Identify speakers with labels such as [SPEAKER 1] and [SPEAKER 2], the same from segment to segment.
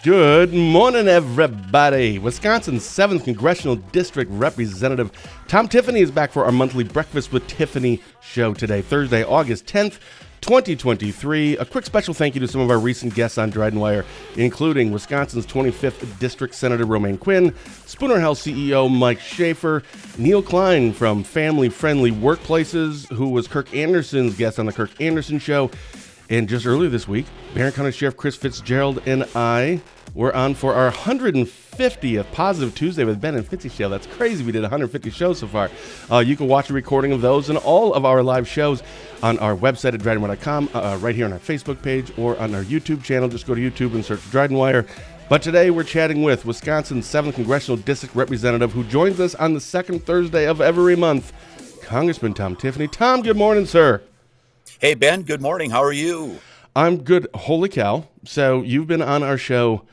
[SPEAKER 1] Good morning, everybody. Wisconsin's 7th Congressional District Representative Tom Tiffany is back for our monthly Breakfast with Tiffany show today, Thursday, August 10th, 2023. A quick special thank you to some of our recent guests on DrydenWire, including Wisconsin's 25th District Senator Romaine Quinn, Spooner Health CEO Mike Schaefer, Neil Klein from Family Friendly Workplaces, who was Kirk Anderson's guest on the Kirk Anderson Show. And just earlier this week, Barron County Sheriff Chris Fitzgerald and I were on for our 150th Positive Tuesday with Ben and Fitzy show. That's crazy. We did 150 shows so far. You can watch a recording of those and all of our live shows on our website at DrydenWire.com, right here on our Facebook page or on our YouTube channel. Just go to YouTube and search DrydenWire. But today we're chatting with Wisconsin's 7th Congressional District Representative who joins us on the second Thursday of every month, Congressman Tom Tiffany. Tom, good morning, sir.
[SPEAKER 2] Hey, Ben, good morning. How are you?
[SPEAKER 1] I'm good. Holy cow. So you've been on our show.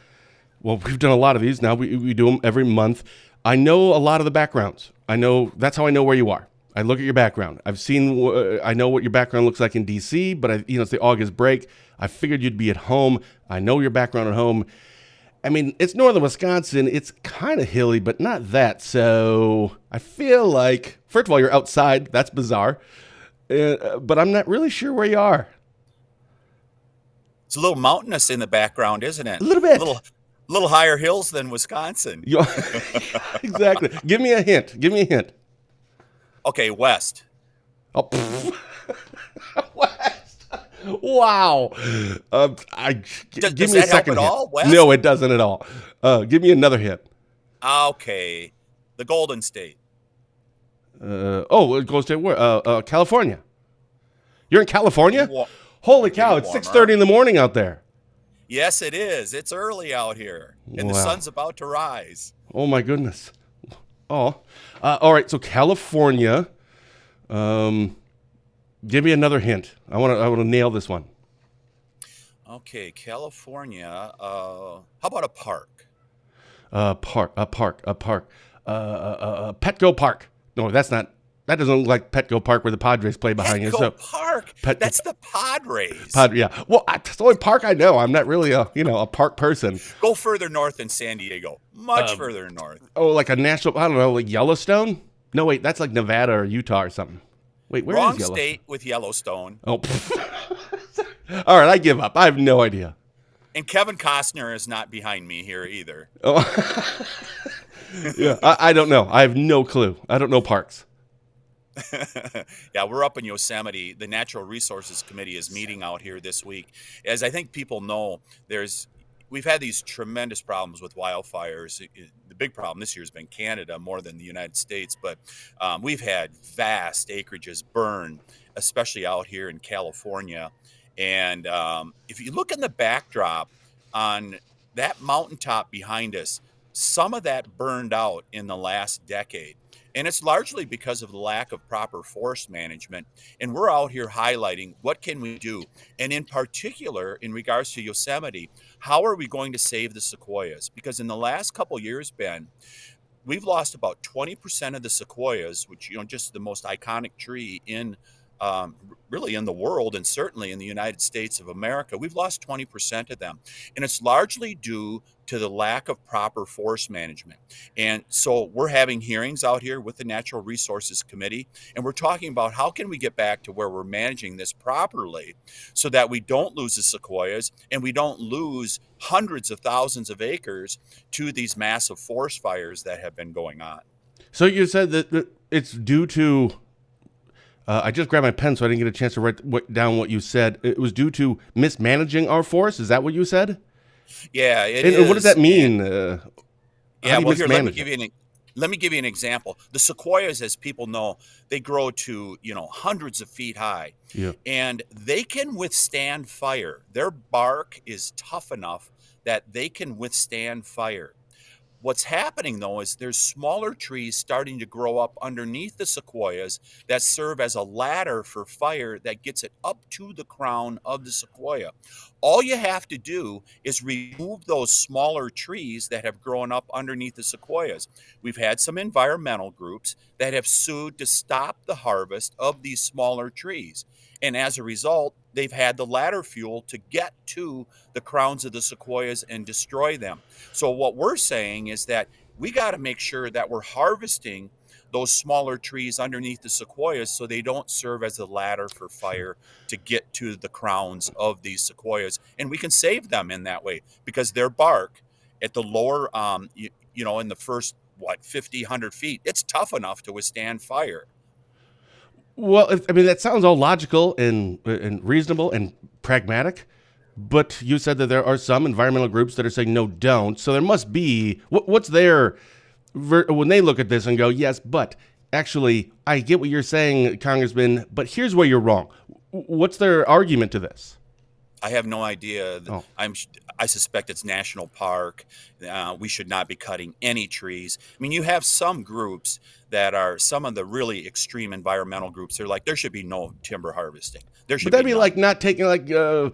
[SPEAKER 1] Well, we've done a lot of these now. We do them every month. I know a lot of the backgrounds. That's how I know where you are. I look at your background. I know what your background looks like in D.C., but it's the August break. I figured you'd be at home. I know your background at home. I mean, it's northern Wisconsin. It's kind of hilly, but not that. So I feel like, first of all, you're outside. That's bizarre. But I'm not really sure where you are.
[SPEAKER 2] It's a little mountainous in the background, isn't it?
[SPEAKER 1] A little bit.
[SPEAKER 2] Little higher hills than Wisconsin.
[SPEAKER 1] Exactly. Give me a hint.
[SPEAKER 2] Okay, west.
[SPEAKER 1] Oh, west. Wow.
[SPEAKER 2] Does
[SPEAKER 1] give me a
[SPEAKER 2] that help
[SPEAKER 1] second
[SPEAKER 2] at
[SPEAKER 1] hint.
[SPEAKER 2] all? West?
[SPEAKER 1] No, it doesn't at all. Give me another hint.
[SPEAKER 2] Okay, the Golden State.
[SPEAKER 1] It goes to where? California. You're in California? Holy cow! It's 6:30 in the morning out there.
[SPEAKER 2] Yes, it is. It's early out here, and the sun's about to rise.
[SPEAKER 1] Oh my goodness. Oh, all right. So California. Give me another hint. I want to nail this one.
[SPEAKER 2] Okay, California. How about a park?
[SPEAKER 1] Petco Park. No, that's not. That doesn't look like Petco Park where the Padres play behind you. So
[SPEAKER 2] Park. That's the Padres.
[SPEAKER 1] Yeah. Well, that's the only park I know. I'm not really a park person.
[SPEAKER 2] Go further north than San Diego. Much further north.
[SPEAKER 1] Oh, like a national. I don't know, like Yellowstone. No, wait, that's like Nevada or Utah or something. Wait, where is Yellowstone?
[SPEAKER 2] Wrong state with Yellowstone.
[SPEAKER 1] Oh. All right, I give up. I have no idea.
[SPEAKER 2] And Kevin Costner is not behind me here either.
[SPEAKER 1] Oh. Yeah, I don't know. I have no clue. I don't know parks.
[SPEAKER 2] Yeah, we're up in Yosemite. The Natural Resources Committee is meeting out here this week. As I think people know, we've had these tremendous problems with wildfires. The big problem this year has been Canada more than the United States, but we've had vast acreages burn, especially out here in California. And if you look in the backdrop on that mountaintop behind us, some of that burned out in the last decade. And it's largely because of the lack of proper forest management. And we're out here highlighting what can we do? And in particular, in regards to Yosemite, how are we going to save the sequoias? Because in the last couple of years, Ben, we've lost about 20% of the sequoias, which, just the most iconic tree in really in the world and certainly in the United States of America. We've lost 20% of them. And it's largely due to the lack of proper forest management. And so we're having hearings out here with the Natural Resources Committee, and we're talking about how can we get back to where we're managing this properly so that we don't lose the sequoias and we don't lose hundreds of thousands of acres to these massive forest fires that have been going on.
[SPEAKER 1] So you said that it's due to I just grabbed my pen so I didn't get a chance to write down what you said. It was due to mismanaging our forest. Is that what you said?
[SPEAKER 2] Yeah, it is.
[SPEAKER 1] What does that mean?
[SPEAKER 2] Here, let me give you an example. The sequoias, as people know, they grow to, hundreds of feet high.
[SPEAKER 1] Yeah.
[SPEAKER 2] And they can withstand fire. Their bark is tough enough that they can withstand fire. What's happening, though, is there's smaller trees starting to grow up underneath the sequoias that serve as a ladder for fire that gets it up to the crown of the sequoia. All you have to do is remove those smaller trees that have grown up underneath the sequoias. We've had some environmental groups that have sued to stop the harvest of these smaller trees. And as a result, they've had the ladder fuel to get to the crowns of the sequoias and destroy them. So what we're saying is that we got to make sure that we're harvesting those smaller trees underneath the sequoias so they don't serve as a ladder for
[SPEAKER 1] Sure.
[SPEAKER 2] fire to get to the crowns of these sequoias. And we can save them in that way because their bark at the lower, in the first, 50, 100 feet, it's tough enough to withstand fire.
[SPEAKER 1] Well, I mean, that sounds all logical and reasonable and pragmatic, but you said that there are some environmental groups that are saying no, don't. So there must be what's their when they look at this and go, yes, but actually, I get what you're saying, Congressman, but here's where you're wrong. What's their argument to this?
[SPEAKER 2] I have no idea.
[SPEAKER 1] Oh,
[SPEAKER 2] I suspect it's national park. We should not be cutting any trees. I mean, you have some groups that are some of the really extreme environmental groups. They're like, there should be no timber harvesting. There
[SPEAKER 1] but
[SPEAKER 2] should
[SPEAKER 1] that'd
[SPEAKER 2] be
[SPEAKER 1] be
[SPEAKER 2] none.
[SPEAKER 1] like not taking like I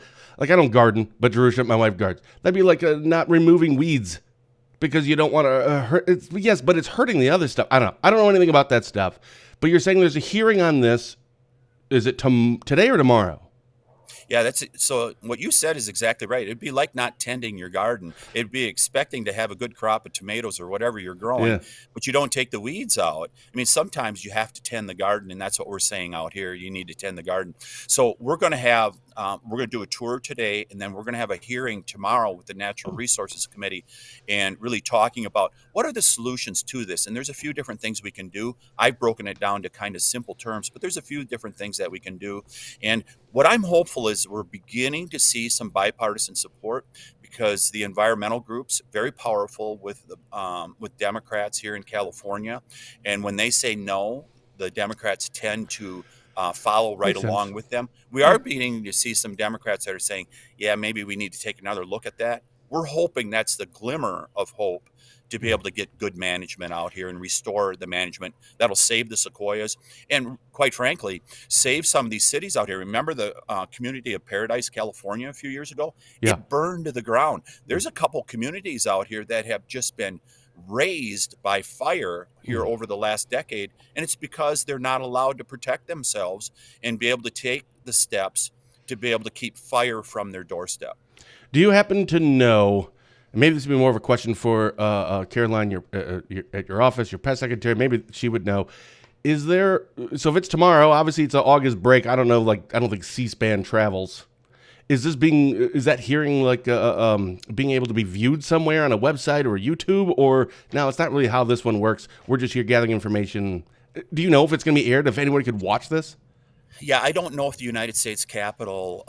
[SPEAKER 1] don't garden, but Jerusha, my wife gardens. That'd be like not removing weeds because you don't want to hurt. Yes, but it's hurting the other stuff. I don't know. I don't know anything about that stuff. But you're saying there's a hearing on this. Is it today or tomorrow?
[SPEAKER 2] Yeah, that's it. So what you said is exactly right. It'd be like not tending your garden. It'd be expecting to have a good crop of tomatoes or whatever you're growing,
[SPEAKER 1] Yeah.
[SPEAKER 2] but you don't take the weeds out. I mean, sometimes you have to tend the garden, and that's what we're saying out here. You need to tend the garden. So we're going to do a tour today, and then we're going to have a hearing tomorrow with the Natural Resources Committee, and really talking about what are the solutions to this. And there's a few different things we can do. I've broken it down to kind of simple terms, but there's a few different things that we can do. And what I'm hopeful is we're beginning to see some bipartisan support because the environmental groups very powerful with Democrats here in California, and when they say no, the Democrats tend to follow right
[SPEAKER 1] Makes sense.
[SPEAKER 2] along with them. We are beginning to see some Democrats that are saying, "Yeah, maybe we need to take another look at that." We're hoping that's the glimmer of hope to be able to get good management out here and restore the management that'll save the sequoias and, quite frankly, save some of these cities out here. Remember the community of Paradise, California, a few years ago?
[SPEAKER 1] Yeah.
[SPEAKER 2] It burned to the ground. There's a couple communities out here that have just been razed by fire here over the last decade, and it's because they're not allowed to protect themselves and be able to take the steps to be able to keep fire from their doorstep.
[SPEAKER 1] Do you happen to know? And maybe this would be more of a question for Caroline, at your office, your pest secretary. Maybe she would know. Is there? So if it's tomorrow, obviously it's an August break. I don't know. Like I don't think C-SPAN travels. Is that hearing like being able to be viewed somewhere on a website or YouTube, or no? It's not really how this one works. We're just here gathering information. Do you know if it's going to be aired? If anyone could watch this?
[SPEAKER 2] Yeah, I don't know if the United States Capitol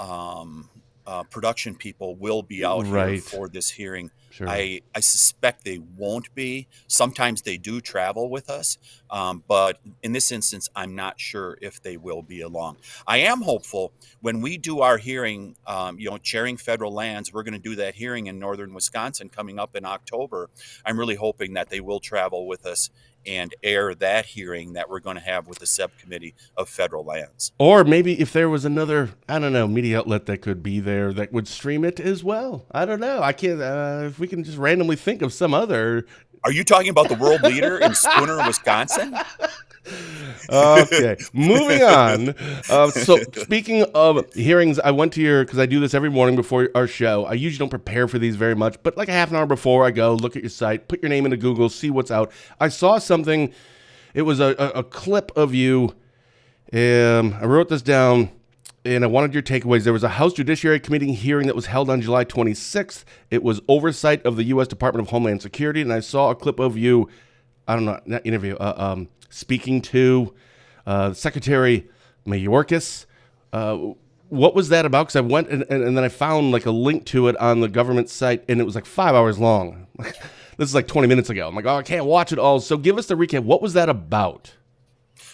[SPEAKER 2] production people will be out here
[SPEAKER 1] Right.
[SPEAKER 2] for this hearing.
[SPEAKER 1] Sure.
[SPEAKER 2] I suspect they won't be. Sometimes they do travel with us, but in this instance, I'm not sure if they will be along. I am hopeful when we do our hearing, chairing federal lands, we're going to do that hearing in northern Wisconsin coming up in October. I'm really hoping that they will travel with us and air that hearing that we're going to have with the subcommittee of federal lands.
[SPEAKER 1] Or maybe if there was another, I don't know, media outlet that could be there that would stream it as well. I don't know. I can't. If we can just randomly think of some other.
[SPEAKER 2] Are you talking about the world leader in Spooner, Wisconsin?
[SPEAKER 1] Okay, moving on. So speaking of hearings, I went to because I do this every morning before our show. I usually don't prepare for these very much, but like a half an hour before, I go look at your site, put your name into Google, see what's out. I saw something. It was a clip of you. I wrote this down, and I wanted your takeaways. There was a House Judiciary Committee hearing that was held on July 26th. It was oversight of the U.S. Department of Homeland Security, and I saw a clip of you, I don't know, not interview, speaking to Secretary Mayorkas. What was that about? Because I went and then I found like a link to it on the government site, and it was like 5 hours long. This is like 20 minutes ago. I'm like, oh, I can't watch it all. So give us the recap. What was that about?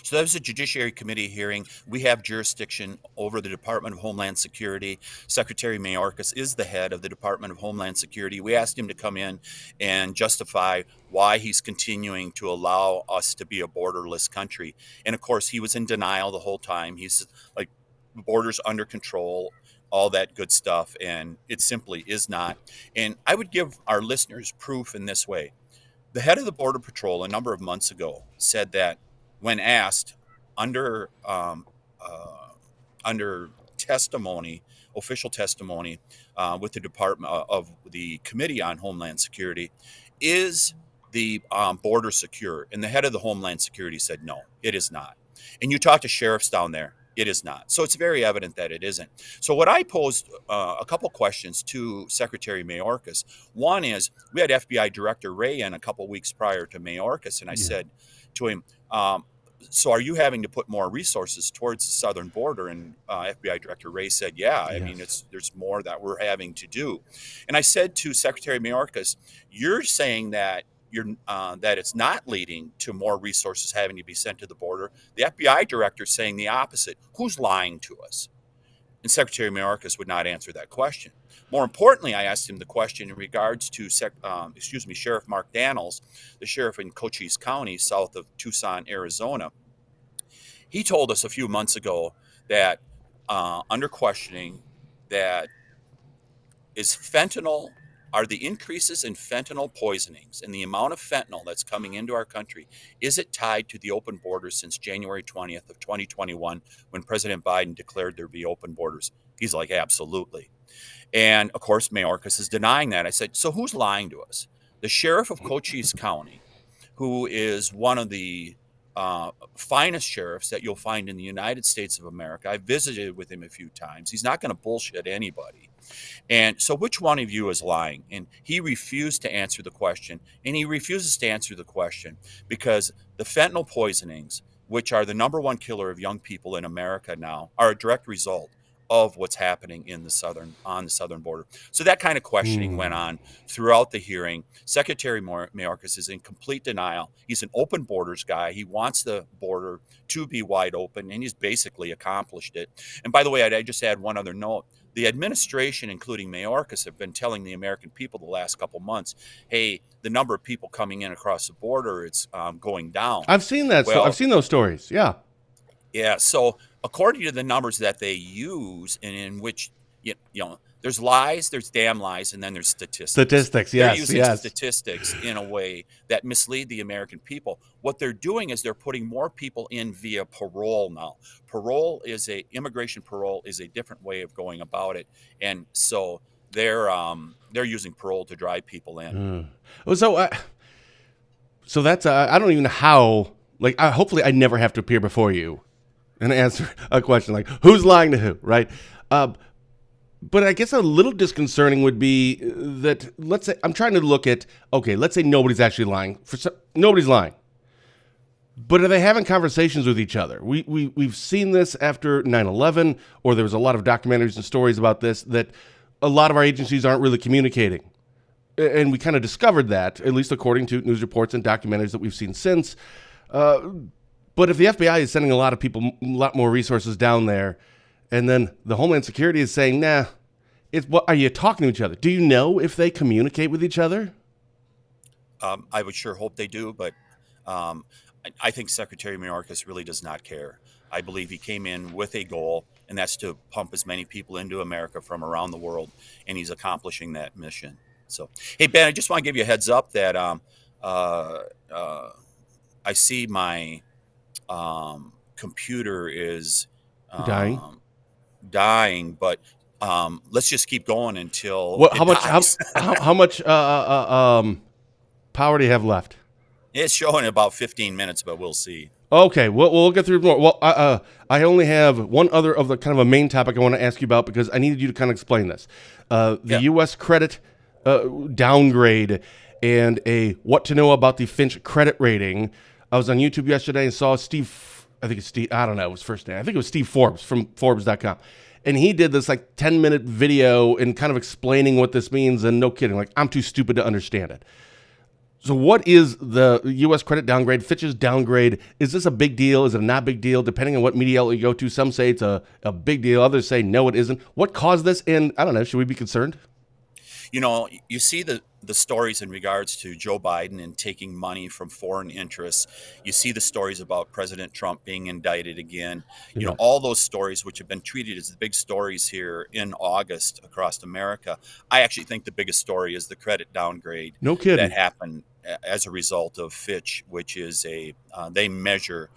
[SPEAKER 2] So that was a Judiciary Committee hearing. We have jurisdiction over the Department of Homeland Security. Secretary Mayorkas is the head of the Department of Homeland Security. We asked him to come in and justify why he's continuing to allow us to be a borderless country. And of course, he was in denial the whole time. He's like, borders under control, all that good stuff. And it simply is not. And I would give our listeners proof in this way. The head of the Border Patrol a number of months ago said that when asked under under testimony, official testimony with the Department of the Committee on Homeland Security, is the border secure? And the head of the Homeland Security said, no, it is not. And you talk to sheriffs down there, it is not. So it's very evident that it isn't. So what I posed a couple questions to Secretary Mayorkas. One is, we had FBI Director Wray in a couple weeks prior to Mayorkas, and I said to him, so are you having to put more resources towards the southern border? And FBI Director Wray said, yeah, I mean, there's more that we're having to do. And I said to Secretary Mayorkas, you're saying that that it's not leading to more resources having to be sent to the border. The FBI director is saying the opposite. Who's lying to us? And Secretary Mayorkas would not answer that question. More importantly, I asked him the question in regards to Sheriff Mark Daniels, the sheriff in Cochise County, south of Tucson, Arizona. He told us a few months ago that under questioning, that are the increases in fentanyl poisonings and the amount of fentanyl that's coming into our country, is it tied to the open borders since January 20th of 2021 when President Biden declared there'd be open borders? He's like, absolutely. And of course, Mayorkas is denying that. I said, so who's lying to us? The sheriff of Cochise County, who is one of the finest sheriffs that you'll find in the United States of America. I visited with him a few times. He's not going to bullshit anybody. And so which one of you is lying? And he refused to answer the question. And he refuses to answer the question because the fentanyl poisonings, which are the number one killer of young people in America now, are a direct result of what's happening on the southern border. So that kind of questioning went on throughout the hearing. Secretary Mayorkas is in complete denial. He's an open borders guy. He wants the border to be wide open, and he's basically accomplished it. And by the way, I just add one other note. The administration, including Mayorkas, have been telling the American people the last couple months, hey, the number of people coming in across the border, it's going down.
[SPEAKER 1] I've seen that. Well, I've seen those stories. Yeah.
[SPEAKER 2] Yeah. So according to the numbers that they use, and in which, there's lies, there's damn lies, and then there's statistics.
[SPEAKER 1] Statistics, yes.
[SPEAKER 2] They're using statistics in a way that mislead the American people. What they're doing is they're putting more people in via parole now. Immigration parole is a different way of going about it. And so they're using parole to drive people in.
[SPEAKER 1] So that's, I don't even know how, hopefully I never have to appear before you and answer a question like, who's lying to who, right? But I guess a little disconcerting would be that, let's say, I'm trying to look at, okay, let's say nobody's actually lying. Nobody's lying. But are they having conversations with each other? We've seen this after 9/11, or there was a lot of documentaries and stories about this, that a lot of our agencies aren't really communicating. And we kind of discovered that, at least according to news reports and documentaries that we've seen since. But if the FBI is sending a lot of people, a lot more resources down there, and then the Homeland Security is saying, nah, are you talking to each other? Do you know if they communicate with each other?
[SPEAKER 2] I would sure hope they do, but I think Secretary Mayorkas really does not care. I believe he came in with a goal, and that's to pump as many people into America from around the world, and he's accomplishing that mission. So, hey, Ben, I just want to give you a heads up that I see my computer is dying, but let's just keep going until
[SPEAKER 1] how much power do you have left?
[SPEAKER 2] It's showing about 15 minutes, but we'll see.
[SPEAKER 1] Okay, we'll get through more. Well, I only have one other of the kind of a main topic I want to ask you about, because I needed you to kind of explain this. The U.S. credit downgrade and what to know about the Finch credit rating. I was on YouTube yesterday and saw Steve, I think it's Steve, I don't know his first name. I think it was Steve Forbes from Forbes.com. And he did this 10-minute video and kind of explaining what this means. And no kidding, I'm too stupid to understand it. So what is the U.S. credit downgrade, Fitch's downgrade? Is this a big deal? Is it a not big deal? Depending on what media outlet you go to, some say it's a big deal. Others say, no, it isn't. What caused this? And I don't know, should we be concerned?
[SPEAKER 2] You see the stories in regards to Joe Biden and taking money from foreign interests. You see the stories about President Trump being indicted again. All those stories, which have been treated as the big stories here in August across America. I actually think the biggest story is the credit downgrade.
[SPEAKER 1] No kidding.
[SPEAKER 2] That happened as a result of Fitch, which is they measure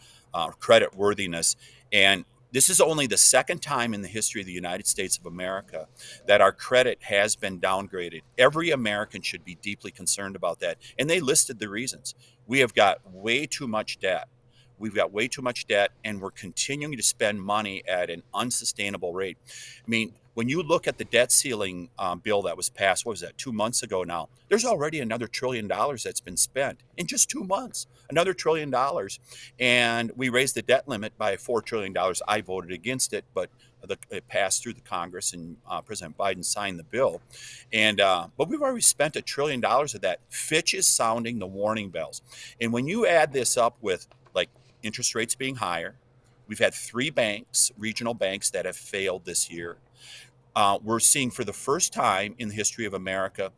[SPEAKER 2] credit worthiness. And This is only the second time in the history of the United States of America that our credit has been downgraded. Every American should be deeply concerned about that. And they listed the reasons. We have got way too much debt. We've got way too much debt, and we're continuing to spend money at an unsustainable rate. I mean, when you look at the debt ceiling bill that was passed, what was that, 2 months ago now? There's already another $1 trillion that's been spent in just 2 months, another $1 trillion. And we raised the debt limit by $4 trillion. I voted against it, but it passed through the Congress, and President Biden signed the bill. And but we've already spent $1 trillion of that. Fitch is sounding the warning bells. And when you add this up with like interest rates being higher, we've had 3 banks, regional banks, that have failed this year. We're seeing for the first time in the history of America,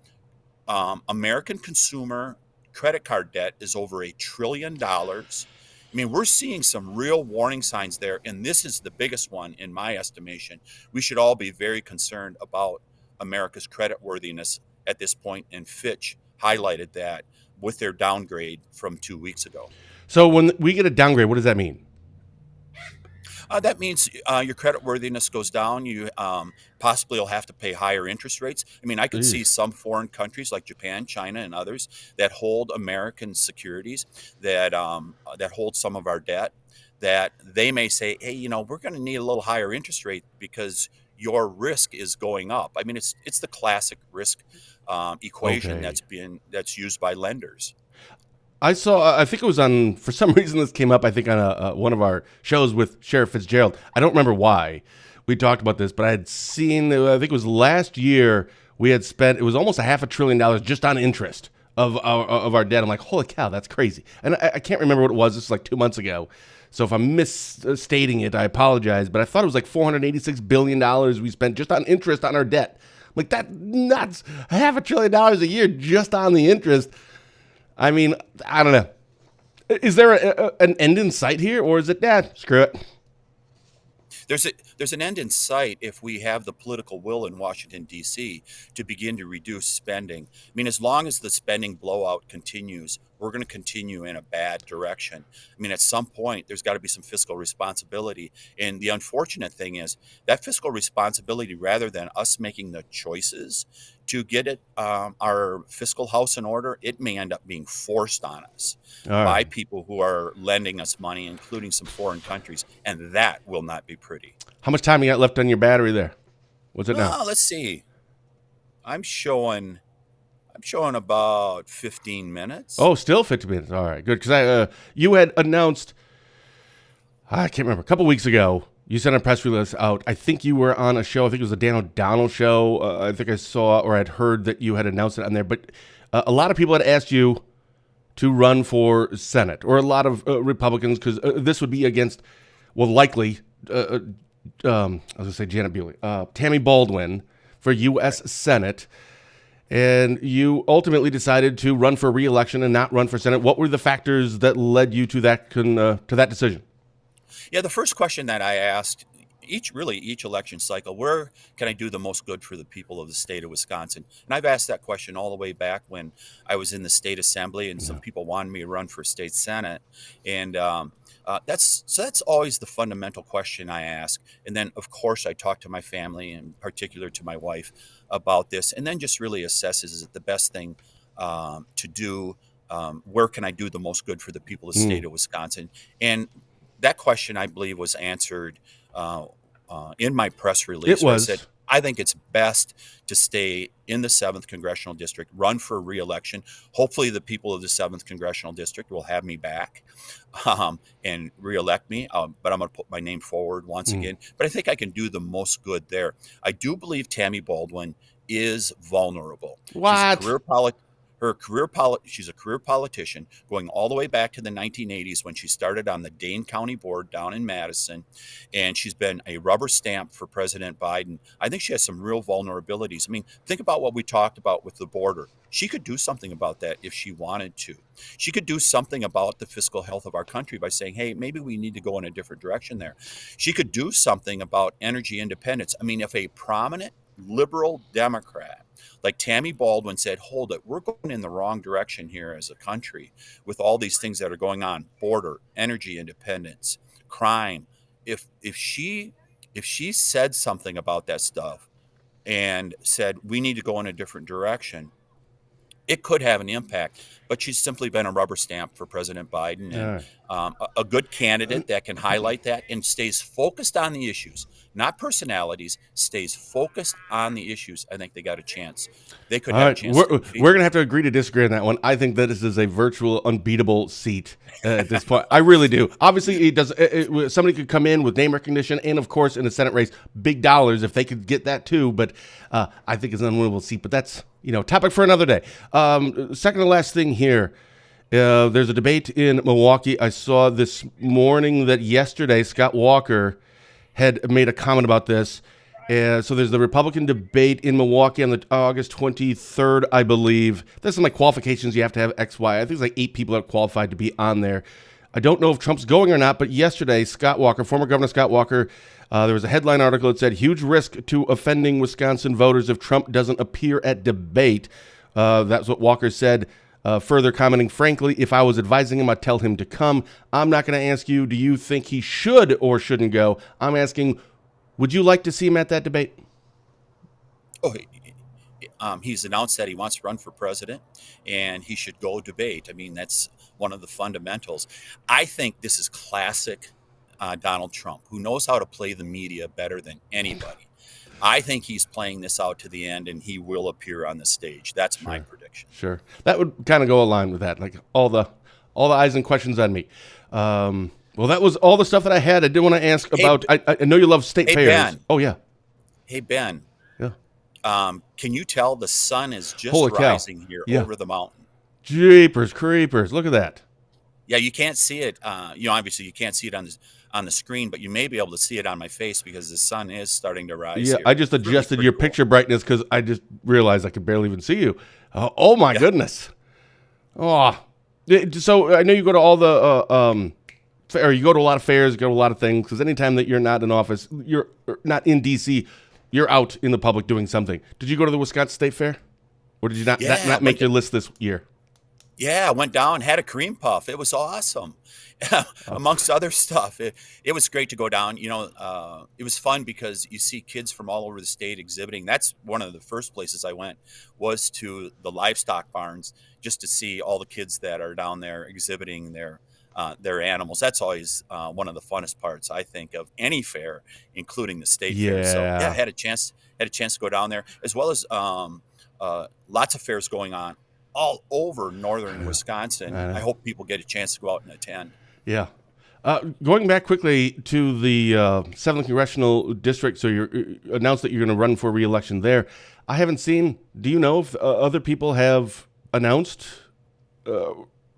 [SPEAKER 2] American consumer credit card debt is over $1 trillion. I mean, we're seeing some real warning signs there, and this is the biggest one in my estimation. We should all be very concerned about America's credit worthiness at this point, and Fitch highlighted that with their downgrade from 2 weeks ago.
[SPEAKER 1] So when we get a downgrade, what does that mean?
[SPEAKER 2] That means your credit worthiness goes down. You possibly will have to pay higher interest rates. I mean, I could see some foreign countries like Japan, China, and others that hold American securities, that hold some of our debt, that they may say, hey, we're going to need a little higher interest rate because your risk is going up. I mean, it's the classic risk equation that's used by lenders.
[SPEAKER 1] I saw, I think it was on, for some reason this came up, I think on one of our shows with Sheriff Fitzgerald. I don't remember why we talked about this, but I had seen, I think it was last year, we had spent, it was almost $500 billion just on interest of our debt. I'm like, holy cow, that's crazy. And I can't remember what it was. This was like 2 months ago. So if I'm misstating it, I apologize. But I thought it was like $486 billion we spent just on interest on our debt. Like, that's nuts. $500 billion a year just on the interest. I mean, I don't know. Is there an end in sight here, or is it, screw it?
[SPEAKER 2] There's an end in sight if we have the political will in Washington, D.C. to begin to reduce spending. I mean, as long as the spending blowout continues, we're going to continue in a bad direction. I mean, at some point, there's got to be some fiscal responsibility. And the unfortunate thing is that fiscal responsibility, rather than us making the choices to get our fiscal house in order, it may end up being forced on us by people who are lending us money, including some foreign countries. And that will not be pretty.
[SPEAKER 1] How much time you got left on your battery there? What's it now?
[SPEAKER 2] Let's see. I'm showing about 15 minutes.
[SPEAKER 1] Oh, still 15 minutes. All right, good. Because you had announced, I can't remember, a couple weeks ago, you sent a press release out. I think you were on a show. I think it was a Dan O'Donnell show. I think I saw or had heard that you had announced it on there. But a lot of people had asked you to run for Senate, or a lot of Republicans, because this would be against, well, likely, I was going to say Janet Bewley, Tammy Baldwin for U.S. Senate. And you ultimately decided to run for re-election and not run for Senate. What were the factors that led you to that decision?
[SPEAKER 2] Yeah, the first question that I asked each election cycle, where can I do the most good for the people of the state of Wisconsin? And I've asked that question all the way back when I was in the state assembly, and some people wanted me to run for state senate. And that's always the fundamental question I ask. And then, of course, I talk to my family, in particular to my wife, about this, and then just really assess, is it the best thing to do? Where can I do the most good for the people of the state of Wisconsin? And that question, I believe, was answered in my press release.
[SPEAKER 1] It was.
[SPEAKER 2] I said, I think it's best to stay in the 7th Congressional District, run for re-election. Hopefully the people of the 7th Congressional District will have me back and re-elect me. But I'm going to put my name forward once again. But I think I can do the most good there. I do believe Tammy Baldwin is vulnerable.
[SPEAKER 1] What?
[SPEAKER 2] She's a career politician going all the way back to the 1980s when she started on the Dane County Board down in Madison, and she's been a rubber stamp for President Biden. I think she has some real vulnerabilities. I mean, think about what we talked about with the border. She could do something about that if she wanted to. She could do something about the fiscal health of our country by saying, hey, maybe we need to go in a different direction there. She could do something about energy independence. I mean, if a prominent liberal Democrat like Tammy Baldwin said, hold it, we're going in the wrong direction here as a country with all these things that are going on, border, energy independence, crime. if she said something about that stuff and said we need to go in a different direction, it could have an impact. But she's simply been a rubber stamp for President Biden, and
[SPEAKER 1] right.
[SPEAKER 2] a good candidate that can highlight that and stays focused on the issues, not personalities, stays focused on the issues. I think they got a chance. They could
[SPEAKER 1] All
[SPEAKER 2] have a
[SPEAKER 1] right,
[SPEAKER 2] chance
[SPEAKER 1] we're
[SPEAKER 2] to defeat.
[SPEAKER 1] going to have to agree to disagree on that one. I think that this is a virtual unbeatable seat at this point. I really do. Obviously, it does. Somebody could come in with name recognition, and of course, in a Senate race, big dollars if they could get that too. But I think it's an unwinnable seat. But that's topic for another day. Second to last thing here. There's a debate in Milwaukee. I saw this morning that yesterday Scott Walker had made a comment about this. So there's the Republican debate in Milwaukee on the August 23rd, I believe. There's some qualifications. You have to have X, Y. I think it's 8 people that are qualified to be on there. I don't know if Trump's going or not, but yesterday, Scott Walker, former Governor Scott Walker, there was a headline article that said, huge risk to offending Wisconsin voters if Trump doesn't appear at debate. That's what Walker said. Further commenting, frankly, if I was advising him, I'd tell him to come. I'm not going to ask you, do you think he should or shouldn't go? I'm asking, would you like to see him at that debate?
[SPEAKER 2] Oh, he's announced that he wants to run for president, and he should go debate. I mean, that's one of the fundamentals. I think this is classic Donald Trump, who knows how to play the media better than anybody. I think he's playing this out to the end, and he will appear on the stage. That's my prediction.
[SPEAKER 1] Sure, that would kind of go along with that. Like all the eyes and questions on me. Well, that was all the stuff that I had. I did want to ask about. I know you love state fairs.
[SPEAKER 2] Ben.
[SPEAKER 1] Oh yeah.
[SPEAKER 2] Hey Ben.
[SPEAKER 1] Yeah.
[SPEAKER 2] Can you tell the sun is just
[SPEAKER 1] Holy cow.
[SPEAKER 2] rising here over the mountain?
[SPEAKER 1] Jeepers creepers! Look at that.
[SPEAKER 2] Yeah, you can't see it. Obviously you can't see it on the screen, but you may be able to see it on my face because the sun is starting to rise.
[SPEAKER 1] Yeah,
[SPEAKER 2] here.
[SPEAKER 1] I just adjusted your picture brightness because I just realized I could barely even see you. Oh my goodness. Oh, so I know you go to all the or you go to a lot of fairs, you go to a lot of things, because anytime that you're not in office, you're not in D.C., you're out in the public doing something. Did you go to the Wisconsin State Fair? Or did you not make your list this year?
[SPEAKER 2] Yeah, I went down, had a cream puff. It was awesome. Amongst other stuff. It was great to go down. It was fun because you see kids from all over the state exhibiting. That's one of the first places I went, was to the livestock barns, just to see all the kids that are down there exhibiting their animals. That's always one of the funnest parts, I think, of any fair, including the state fair. So I had a chance to go down there, as well as lots of fairs going on all over northern Wisconsin. I hope people get a chance to go out and attend. Yeah.
[SPEAKER 1] Going back quickly to the 7th Congressional District, so you announced that you're going to run for re-election there. I haven't seen, do you know if other people have announced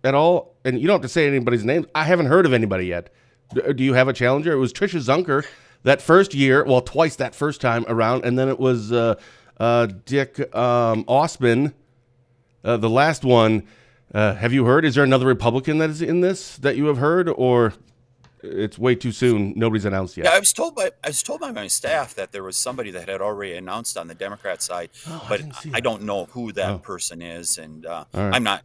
[SPEAKER 1] at all? And you don't have to say anybody's name. I haven't heard of anybody yet. Do you have a challenger? It was Tricia Zunker that first year, well, twice that first time around, and then it was Dick Osman, the last one. Have you heard? Is there another Republican that is in this that you have heard, or it's way too soon? Nobody's announced yet.
[SPEAKER 2] Yeah, I was told by my staff that there was somebody that had already announced on the Democrat side, but I don't know who that person is, and I'm not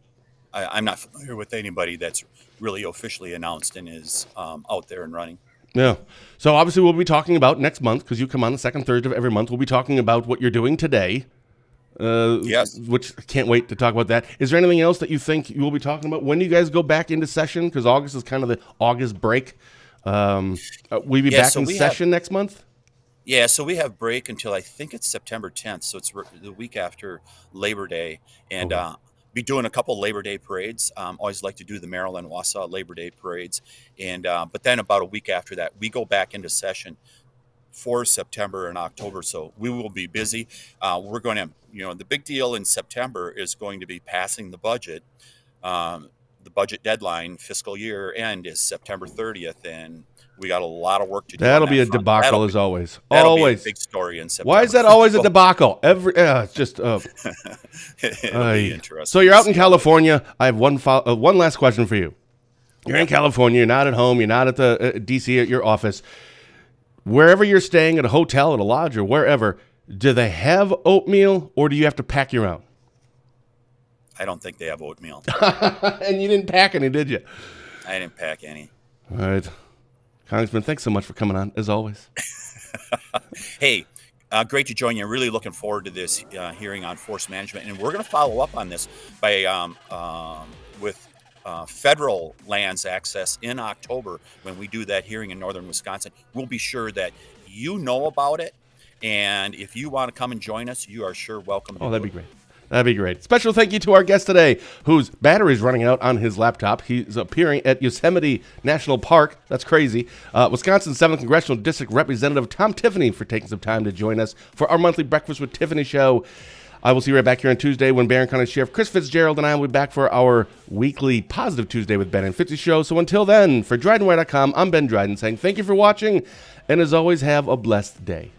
[SPEAKER 2] familiar with anybody that's really officially announced and is out there and running.
[SPEAKER 1] Yeah. So obviously we'll be talking about next month, because you come on the second Thursday of every month. We'll be talking about what you're doing today.
[SPEAKER 2] Yes.
[SPEAKER 1] Which I can't wait to talk about that. Is there anything else that you think you will be talking about? When do you guys go back into session? Because August is kind of the August break. Will we be back in session next month?
[SPEAKER 2] Yeah, so we have break until I think it's September 10th. So it's the week after Labor Day. And be doing a couple Labor Day parades. Always like to do the Maryland Wausau Labor Day parades. And but then about a week after that, we go back into session for September and October. So we will be busy. We're going to, the big deal in September is going to be passing the budget. The budget deadline, fiscal year end, is September 30th, and we got a lot of work to do.
[SPEAKER 1] That'll be a debacle, as always.
[SPEAKER 2] That'll
[SPEAKER 1] always
[SPEAKER 2] be a big story in September.
[SPEAKER 1] Why is that always a debacle? It's just
[SPEAKER 2] it'll be interesting.
[SPEAKER 1] So you're out in California. I have one last question for you. You're in California. You're not at home. You're not at the D.C. at your office. Wherever you're staying, at a hotel, at a lodge, or wherever, do they have oatmeal, or do you have to pack your own?
[SPEAKER 2] I don't think they have oatmeal.
[SPEAKER 1] And you didn't pack any, did you?
[SPEAKER 2] I didn't pack any.
[SPEAKER 1] All right. Congressman, thanks so much for coming on, as always.
[SPEAKER 2] Hey, great to join you. Really looking forward to this hearing on forest management, and we're going to follow up on this by with federal lands access in October when we do that hearing in northern Wisconsin. We'll be sure that you know about it, and if you want to come and join us, you are sure welcome.
[SPEAKER 1] Oh, that'd be great. That'd be great. Special thank you to our guest today, whose battery is running out on his laptop. He's appearing at Yosemite National Park. That's crazy. Wisconsin's 7th Congressional District Representative Tom Tiffany for taking some time to join us for our monthly Breakfast with Tiffany show. I will see you right back here on Tuesday when Barron County Sheriff Chris Fitzgerald and I will be back for our weekly Positive Tuesday with Ben and Fitzy show. So until then, for DrydenWire.com, I'm Ben Dryden saying thank you for watching, and as always, have a blessed day.